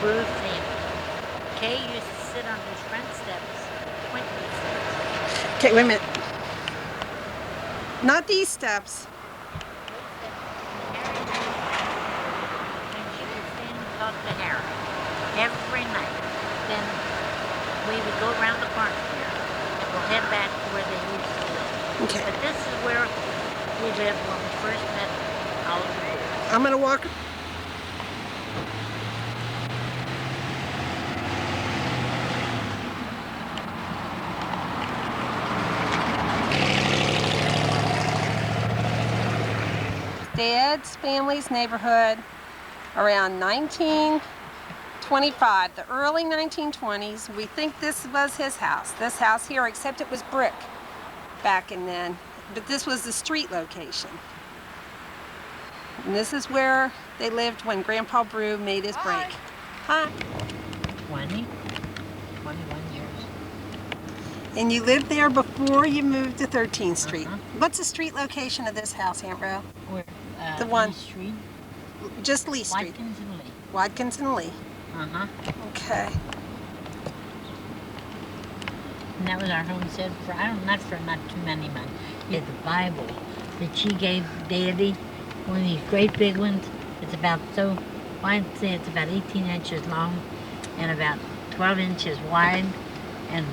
Brue family. Kay used to sit on his front steps, point these steps. Okay, wait a minute. Not these steps. And she would stand and talk to Harry every night. Then we would go around the corner here and we'll head back to where they used to live. Okay. But this is where we lived when we first met Oliver. I'm gonna walk. Dad's family's neighborhood around 1925, the early 1920s. We think this was his house, this house here, except it was brick back in then. But this was the street location. And this is where they lived when Grandpa Brue made his break. Hi. 21 years. And you lived there before you moved to 13th Street. What's the street location of this house, Aunt Roe? Where, The one. Lee Street? Just Lee Street. Watkins and Lee. Watkins and Lee. Okay. And that was our homestead for, not too many months. We had the Bible that she gave Daddy, one of these great big ones. It's about I'd say it's about 18 inches long and about 12 inches wide. And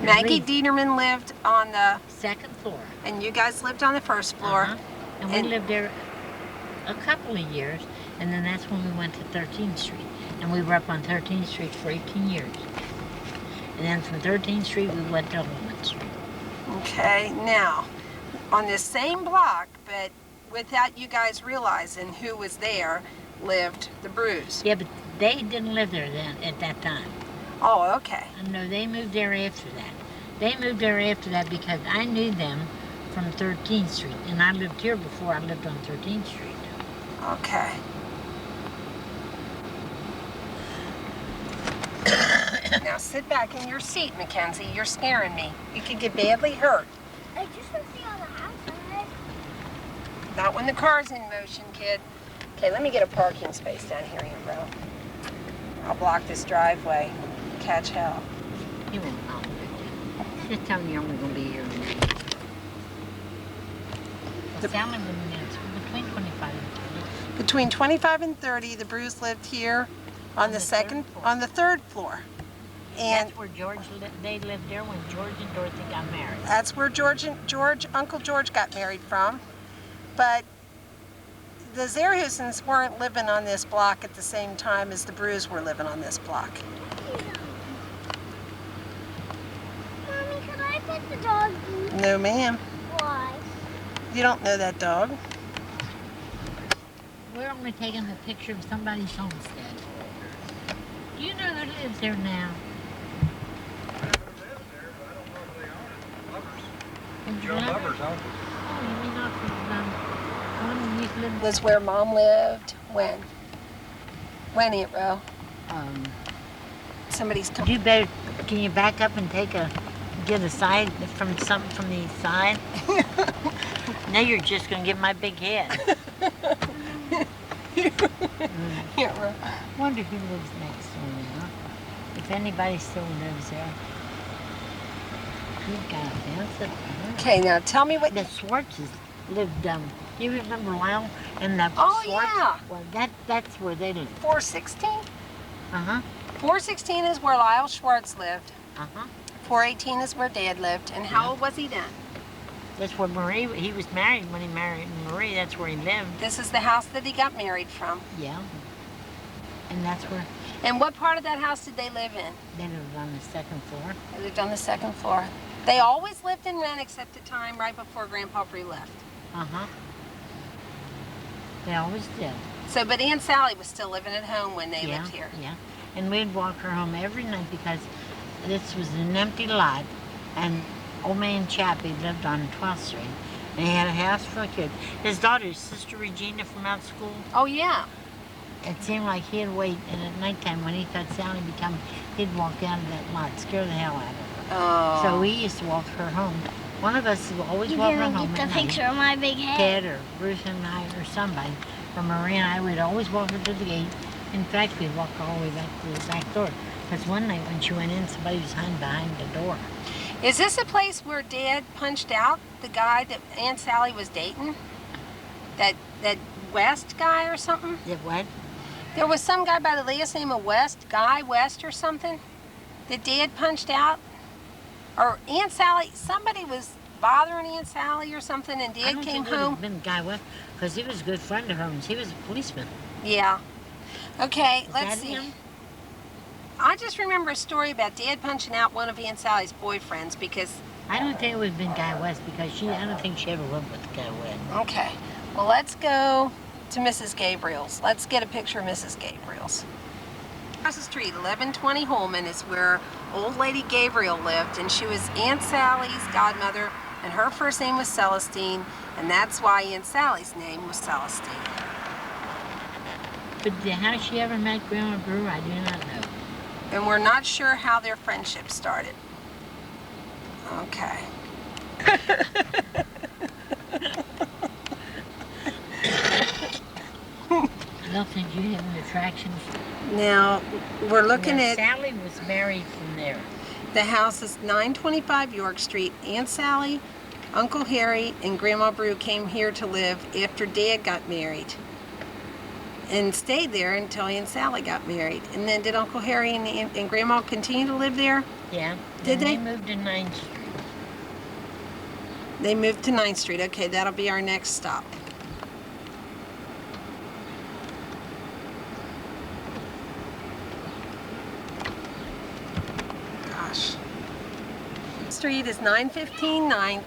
Maggie Dieterman lived on the second floor. And you guys lived on the first floor. And we lived there a couple of years, and then that's when we went to 13th Street. And we were up on 13th Street for 18 years. And then from 13th Street, we went to Holman Street. Okay, now, on this same block, but without you guys realizing who was there, lived the Brues. Yeah, but they didn't live there then at that time. Oh, okay. No, they moved there after that. They moved there after that because I knew them from 13th Street, and I lived here before I lived on 13th Street. Okay. Now sit back in your seat, Mackenzie. You're scaring me. You could get badly hurt. I just want to see on the outside. Not when the car's in motion, kid. Okay, let me get a parking space down here, Aunt Roe. I'll block this driveway. Catch hell. He won't follow it. Just tell me you're only going to be here a minute. The family minutes between 25 and 30. Between 25 and 30, the Brues lived here on the third floor. And that's where they lived there when George and Dorothy got married. That's where Uncle George got married from. But the Zerhusens weren't living on this block at the same time as the Brues were living on this block. Mommy, could I pet the dog? No, ma'am. Why? You don't know that dog. We're only taking a picture of somebody's homestead. Do you know who lives there now? Your lover's house. Oh, you mean off of one who used to live Was where Mom lived. When? When, Aunt Roe? Somebody's coming. You better, can you back up and get a side from something from the side? Now you're just going to get my big head. Aunt Roe. Wonder who lives next door now. If anybody still lives there. You've got a fence up there. Okay, now tell me what... The Schwartzes lived, do you remember Lyle and the Oh, Schwartz? yeah. Well, that's where they lived. 416? 416 is where Lyle Schwartz lived. 418 is where Dad lived. And how old was he then? That's where he was married when he married Marie. That's where he lived. This is the house that he got married from. Yeah. And that's where... And what part of that house did they live in? They lived on the second floor. They lived on the second floor. They always lived in rent except the time right before Grandpa Brue left. They always did. So, but Aunt Sally was still living at home when they lived here. Yeah. And we'd walk her home every night because this was an empty lot. And old man Chappie lived on 12th Street. And he had a house full of kids. His daughter, Sister Regina from out of school. Oh, yeah. It seemed like he'd wait, and at nighttime when he thought Sally would come, he'd walk out of that lot, scare the hell out of her. Oh. So we used to walk her home. One of us would always walk her home You at didn't get the night. picture of my big head. Ted or Bruce and I or somebody, or Marie and I would always walk her to the gate, In fact, we walked all the way back to the back door. Because one night when she went in, somebody was hiding behind the door. Is this a place where Dad punched out the guy that Aunt Sally was dating? That West guy or something? Yeah, what? There was some guy by the last name of West, Guy West or something, that Dad punched out. Or Aunt Sally, somebody was bothering Aunt Sally or something, and Dad came home. I don't think it would have been Guy West, because he was a good friend of hers. He was a policeman. Yeah. Okay, Is let's that see. him? I just remember a story about Dad punching out one of Aunt Sally's boyfriends because... I don't think it would have been Guy West, because I don't think she ever lived with Guy West. Okay. Well, let's go to Mrs. Gabriel's. Let's get a picture of Mrs. Gabriel's. Across the street, 1120 Holman is where old lady Gabriel lived, and she was Aunt Sally's godmother, and her first name was Celestine, and that's why Aunt Sally's name was Celestine. But how she ever met Grandma Brue, I do not know. And we're not sure how their friendship started. Okay. I don't think you have an attraction. Now, we're looking at... Sally was married from there. The house is 925 York Street. Aunt Sally, Uncle Harry, and Grandma Brue came here to live after Dad got married. And stayed there until Aunt Sally got married. And then did Uncle Harry and Grandma continue to live there? Yeah. Did they? They moved to 9th Street. They moved to 9th Street. Okay, that'll be our next stop. Gosh. Street is 915 9th,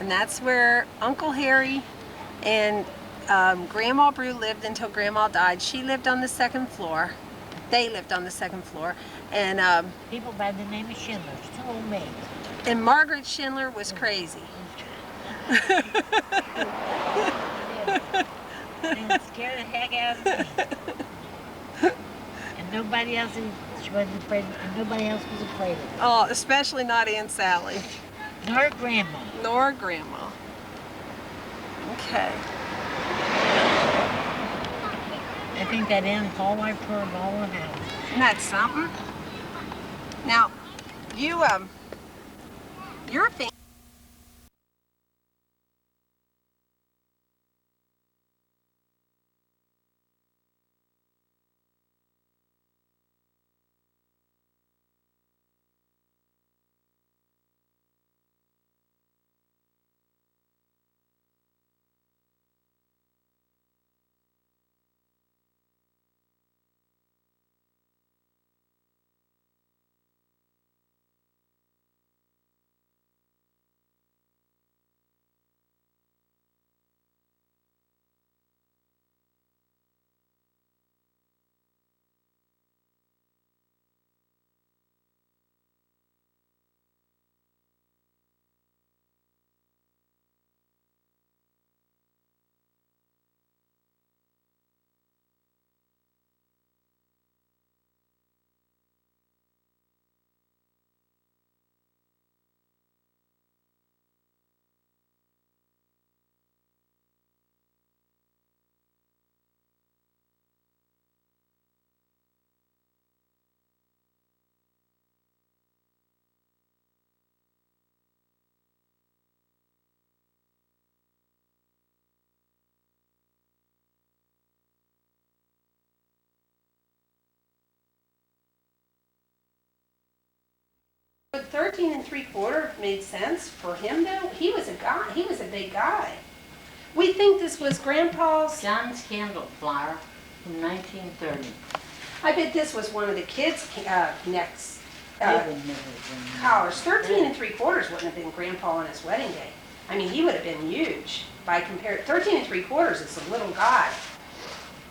and that's where Uncle Harry and Grandma Brue lived until Grandma died. She lived on the 2nd floor. They lived on the 2nd floor. And People by the name of Schindler, still old maids. and Margaret Schindler was crazy. And scared the heck out of me. And nobody else, she wasn't afraid, and nobody else was afraid of her. Oh, especially not Aunt Sally. Nor Grandma. Nor Grandma. Okay. I think that ends all our tour of all the house. Isn't that something? Now, you're a fan. But 13 3/4 made sense for him though. He was a guy. He was a big guy. We think this was Grandpa's. John's candle flower from 1930. I bet this was one of the kids' necks. They would never have been- Collars. 13 3/4 wouldn't have been Grandpa on his wedding day. I mean, he would have been huge. By compare, 13 3/4 is a little guy.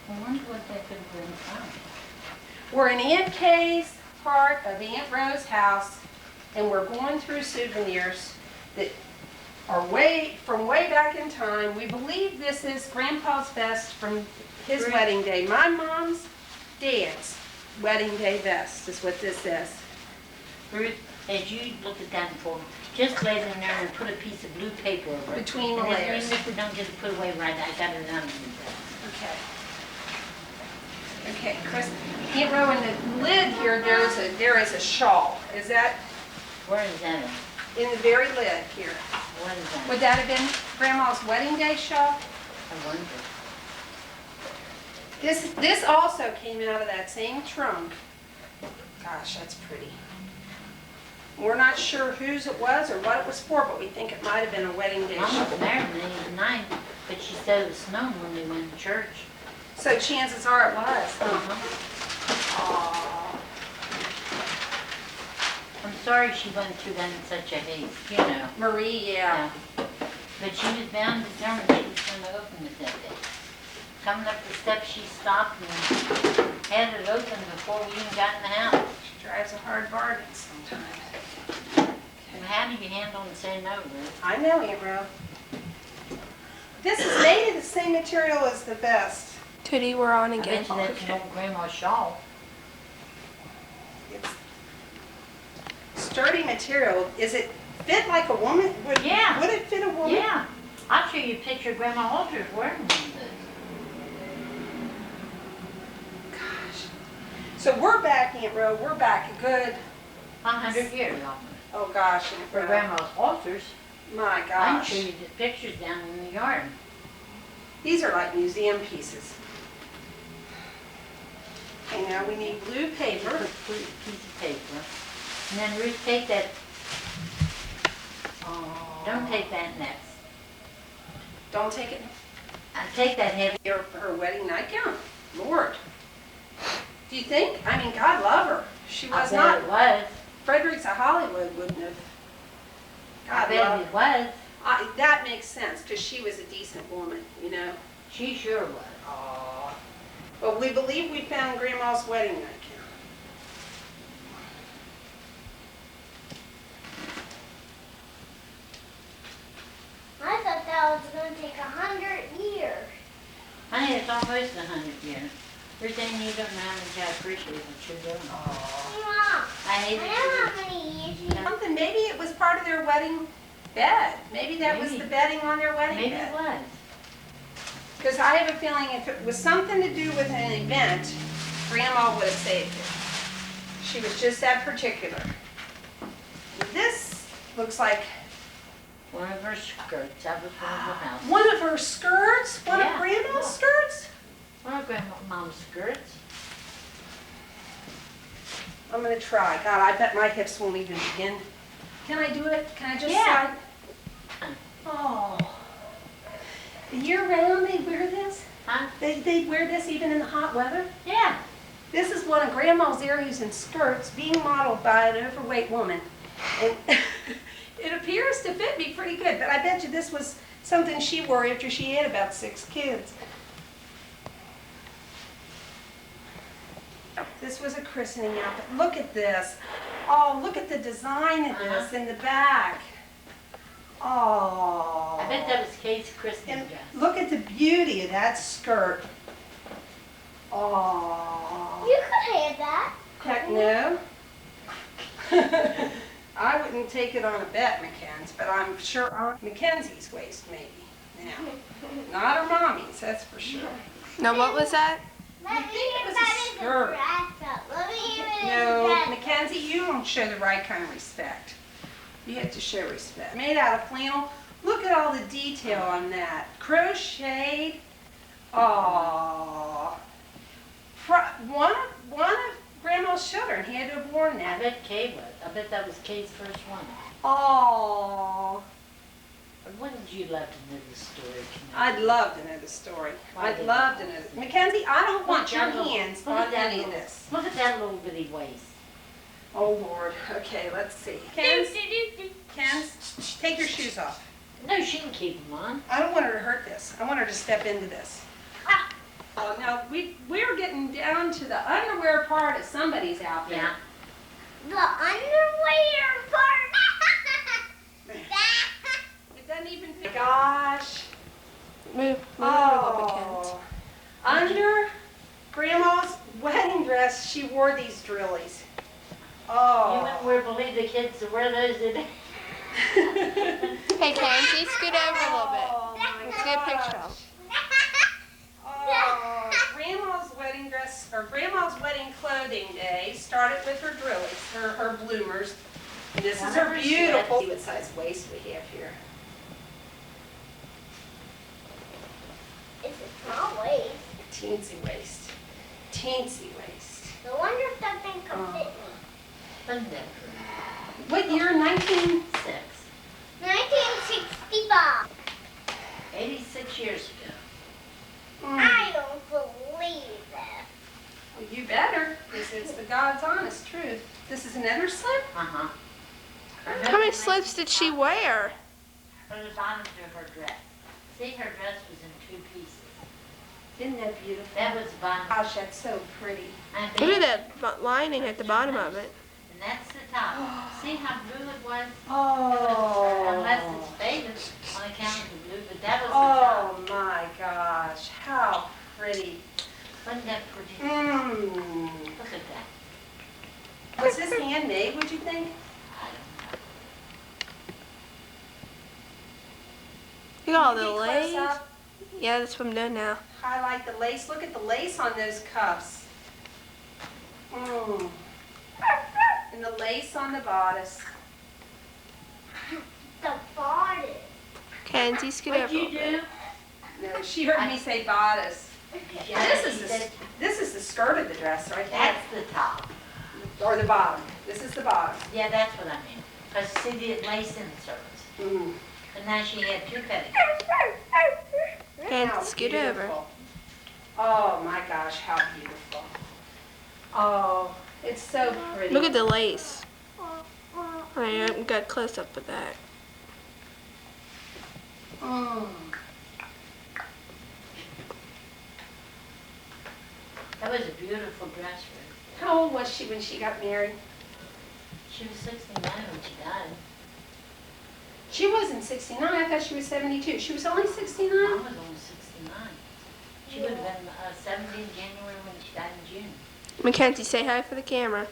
I wonder what that could have been from. We're in Aunt Kay's part of Aunt Roe's house, and we're going through souvenirs that are from way back in time. We believe this is Grandpa's vest from his Right. wedding day. My mom's dad's wedding day vest is what this is. Ruth, as you look at that for, just lay it in there and put a piece of blue paper over it. Between the And then layers. even if we don't get it put away right, I got it underneath that. Okay. Okay, Chris, Aunt Roe, in the lid here, there is a shawl. Is that Where is that? in the very lid here? What is that? Would that have been Grandma's wedding day shawl? I wonder. This also came out of that same trunk. Gosh, that's pretty. We're not sure whose it was or what it was for, but we think it might have been a wedding day Mom shawl. was married in '89, but she said it was snowing when they went to church. So chances are it was. Uh-huh. Aw. I'm sorry she went through that in such a haste, you know. Marie, yeah. But she was bound and determined she was going to open it that day. Coming up the steps, she stopped and had it open before we even got in the house. She drives a hard bargain sometimes. And how do you handle and say no, Ruth? I know, Aunt Roe. This is made of the same material as the vest. Tootie, we're on I again. bet you that's an old grandma's shawl. It's sturdy material. Is it fit like a woman? Yeah. Would it fit a woman? Yeah. I'll show you a picture of Grandma Walters wearing one of those. Gosh. So we're back, Aunt Roe. We're back a good, 100 years almost. oh gosh, Aunt For Roe. Grandma's Walters. My I can gosh. show you the pictures down in the yard. These are like museum pieces. Okay, now we need blue paper. A piece of paper. And then Ruth, take that, don't take that next. Don't take it. Take that heavy. Her wedding nightgown. Lord. Do you think? I mean, God love her. She was I not. bet it was. Fredericks of Hollywood wouldn't have. I God bet love it was. that makes sense because she was a decent woman, you know. She sure was. Aww. But we believe we found Grandma's wedding nightgown. I thought that was going to take 100 years. Honey, it's almost 100 years. You're saying you don't know how much I appreciate what you're doing. Mom, I hate I it. know how many years you Something, maybe it was part of their wedding bed. Maybe that was Maybe. the bedding on their wedding Maybe bed. it was. Because I have a feeling if it was something to do with an event, Grandma would have saved it. She was just that particular. This looks like One of her skirts out of the house. one of her skirts, one of Yeah. Grandma's skirts. One of Grandma's skirts. I'm gonna try. God, I bet my hips won't even begin. Can I do it? Can I just Yeah. slide? Oh. Year round they wear this? Huh? They wear this even in the hot weather? Yeah. This is one of Grandma Zerhusen skirts being modeled by an overweight woman. And it appears to fit me pretty good, but I bet you this was something she wore after she had about 6 kids. This was a christening outfit. Look at this. Oh, look at the design of this in the back. Oh. I bet that was Kate's christening And dress. look at the beauty of that skirt. Oh. You could have that. Heck no. I wouldn't take it on a bet, Mackenzie, but I'm sure on Mackenzie's waist maybe. Now, not her mommy's, that's for sure. Now, what was that? Let me think it get was a that in the skirt. dress up. Let me get it in No, the dress Mackenzie, you don't show the right kind of respect. You have to show respect. Made out of flannel. Look at all the detail on that. Crocheted. Aww. One of Grandma's children, he had to have worn I that. bet Kate was. I bet that was Kate's first one. Aww. Wouldn't you love to know the story tonight? I'd love to know the story. Why I'd didn't love you? to know this. Mackenzie, I don't want Look your at that little- hands look at on that any of little- this. Look at that little bitty waist. Oh Lord. Okay, let's see. Ken's, take your shoes off. No, she can keep them on. I don't want her to hurt this. I want her to step into this. Now we're getting down to the underwear part of somebody's outfit. Yeah. The underwear part. It doesn't even fit. Gosh. Move a little bit, Oh. Under Grandma's wedding dress, she wore these drillies. You Oh. wouldn't wear, believe the kids to wear those today. Hey, Kenzie, scoot over a little bit. Oh my Let's get a picture. gosh. Oh, Grandma's wedding dress, or Grandma's child's wedding clothing day started with her drillies, her bloomers. And this is her beautiful. See what size waist we have here. It's a small waist. Teensy waist. Teensy waist. No wonder if that thing could fit me. Wasn't it? What year? 19? 1965. 86 years ago. I don't believe that. Well, you better, because it's the God's honest truth. This is another slip? Uh-huh. How many slips did she wear? From the bottom to her dress. See, her dress was in 2 pieces. Isn't that beautiful? That was the bottom. Gosh, that's so pretty. And Look at then- that lining at the bottom of it. And that's the top. See how blue it was? Oh. Unless it's faded on account of the blue, but that was the top. Oh my gosh, how pretty. Wasn't that pretty? Mmm. Look at that. Was this handmade, would you think? I don't know. Look at all Can the you get close lace. up? Yeah, that's what I'm doing now. Highlight the lace. Look at the lace on those cuffs. Mmm. And the lace on the bodice. The bodice. Kenzie, scoot What'd over a you little bit. do? No, she heard me say bodice. Yeah, This is the skirt of the dress right there. That's the top. Or the bottom. This is the bottom. Yeah, that's what I mean. Because see the lace inserts. Mm. And now she had 2 petticoats. Kenzie, How scoot over. beautiful. Oh my gosh, how beautiful. Oh, it's so pretty. Look at the lace. I got a close up of that. Mm. That was a beautiful dress for her. How old was she when she got married? She was 69 when she died. She wasn't 69. I thought she was 72. She was only 69? Mom was only 69. She would have been 70 in January when she died in June. Mackenzie, say hi for the camera.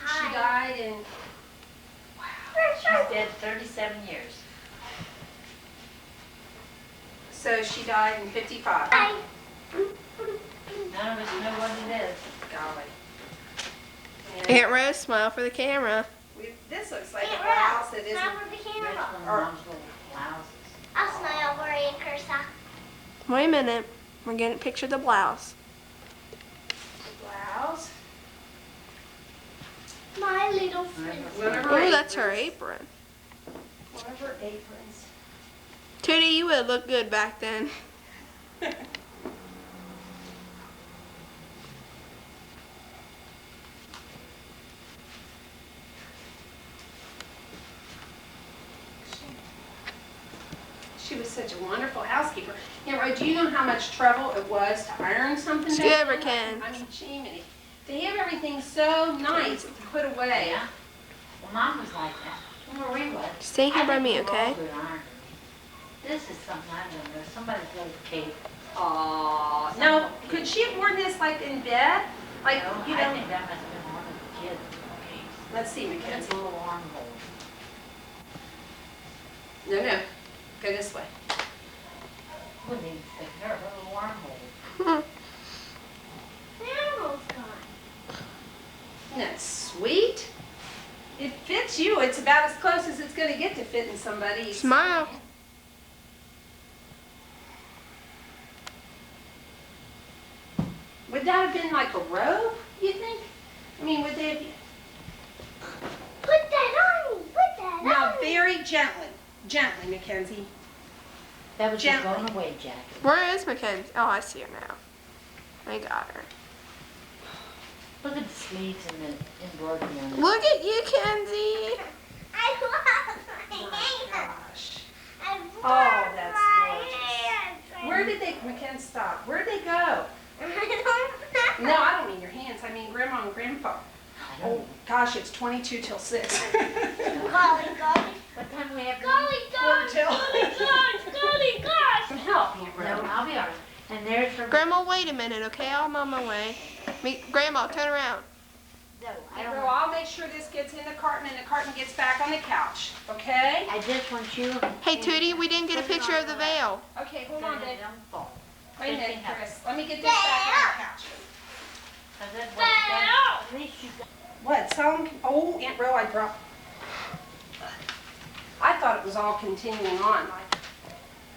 She died in... She's dead 37 years. So she died in 55. Hi. None of us know what it is. Golly. And Aunt Roe, smile for the camera. this looks like Aunt a blouse Roe, that isn't... smile for the That's camera. one of Mom's little blouses. I'll smile for you, Kirsa. Wait a minute. We're getting a picture of the blouse. blouse. My little friend. One of her Oh, that's her aprons. apron. One of her aprons. Tootie, you would look good back then. She was such a wonderful housekeeper. Aunt Roe, do you know how much trouble it was to iron something Scoot back over, then? Ken. I mean, Jiminy. To have everything so nice to put away. Yeah. Well, Mom was like that. Marie was. Stay here by me, okay? This is something I don't know. Somebody's little cape. Aw. Now, could she have worn this like in bed? Like, No, you I know. think that must have been one of the kids' capes. Let's see, It's Mackenzie. a little armhole. No, no. Go this way. Wouldn't even think her, a little armhole. The animal's gone. Isn't that sweet? It fits you. It's about as close as it's going to get to fitting somebody. Smile. Would that have been like a robe, you think? I mean, would they have... Put that on me. Put that Now, on me. very gently. Gently, Mackenzie. That was your Gently. going away jacket. Where is Mackenzie? Oh, I see her now. I got her. Look at the sleeves and the embroidery on it. Look at you, Kenzie. I love my Oh, my hands. gosh. I love Oh, that's my gorgeous. hands. Where did they... Mackenzie, stop. Where'd they go? I don't No, I don't mean your hands. I mean Grandma and Grandpa. I don't Oh, know. gosh, it's 22 till 6. Golly, golly. What time do we have? Golly, gosh, till. golly, gosh, golly, gosh. Some help, Aunt No, Roe. I'll be all right. And there's her... Grandma, wait a minute, okay? I'm on my way. Grandma, turn around. No, I Aunt don't Roe, want... I'll make sure this gets in the carton and the carton gets back on the couch, okay? I just want you... Hey, Tootie, we didn't get a picture of the veil. Okay, hold on, babe. Don't fall. Wait a minute, Something Chris. Let me get this back on the couch. At least you got. What, some, oh, Aunt Roe, I dropped. I thought it was all continuing on.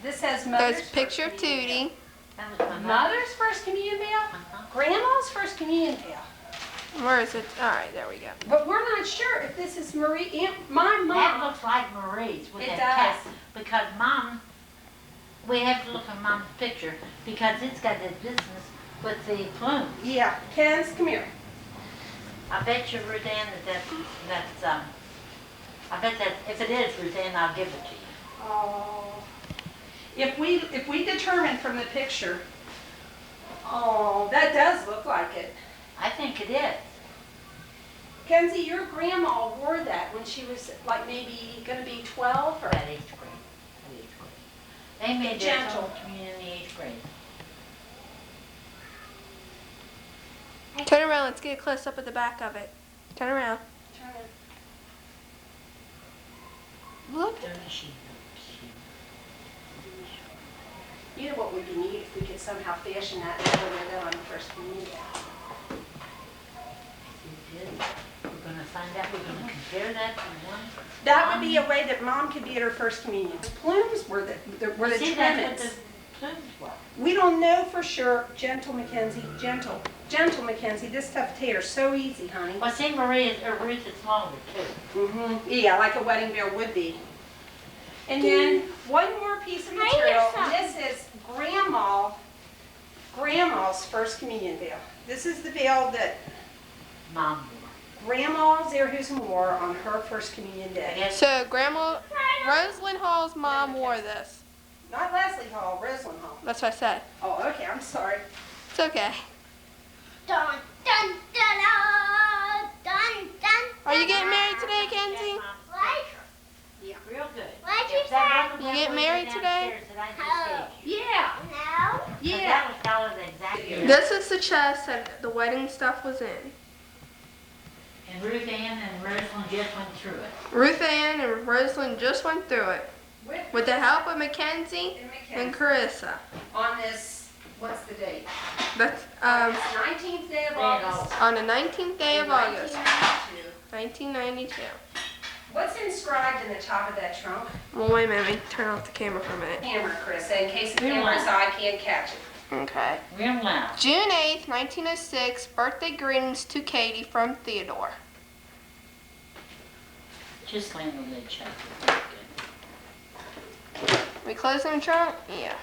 This says Mother's There's a picture of First Communion Tootie. That was my Veil. mother. Mother's First Communion Veil? Uh-huh. Grandma's First Communion Veil. Where is it? All right, there we go. But we're not sure if this is Marie, my That mom. looks like Marie's with It that does. cap. Because Mom, we have to look at Mom's picture because it's got the business with the plumes. Yeah, Ken's, come here. I bet you, Ruth Ann, that's, I bet that, if it is Ruth Ann, I'll give it to you. Oh. If we determine from the picture, oh, that does look like it. I think it is. Kenzie, your grandma wore that when she was like maybe gonna be 12 or? At 8th grade. At 8th grade. They made their Gentle. own communion in the 8th grade. Turn around. Let's get a close up at the back of it. Turn around. Turn it. Look. You know what would be neat if we could somehow fashion that and wear that on the First Communion. We're gonna find out, we're gonna compare that to one. That would be a way that Mom could be at her First Communion. Plumes were the See, that's what trimmings. the plumes were. We don't know for sure. Gentle, Mackenzie, gentle. Gentle, Mackenzie. This stuff tears so easy, honey. Well, see, Ruth is longer too. Yeah, like a wedding veil would be. And then one more piece of material. This is Grandma's First Communion veil. This is the veil that Mom wore. Grandma Zerhusen wore on her First Communion I day. guess So Grandma Rosalind Hall's mom wore this. Not Leslie Hall, Rosalind Hall. That's what I said. Oh, okay, I'm sorry. It's okay. Dun, dun, dun, dun, dun. Are you getting married today, Kenzie? What? yeah, real good. What'd you If that say? wasn't You what get we married did today? downstairs that I just gave you. Yeah, No. 'Cause yeah. that was probably the exact year. This is the chest that the wedding stuff was in. And Ruth Ann and Rosalind just went through it. Ruth Ann and Rosalind just went through it with the help of Mackenzie and Carissa. On this, what's the date? That's It's 19th day of August. on the 19th day of August, 1992. 1992. What's inscribed in the top of that trunk? Well, wait a minute. Let me turn off the camera for a minute. Camera, Chris, in case the Real camera's loud. eye can't catch it. Okay. Real loud. June 8th, 1906. Birthday greetings to Katie from Theodore. Just land the lid shut. We closing the trunk? Yeah.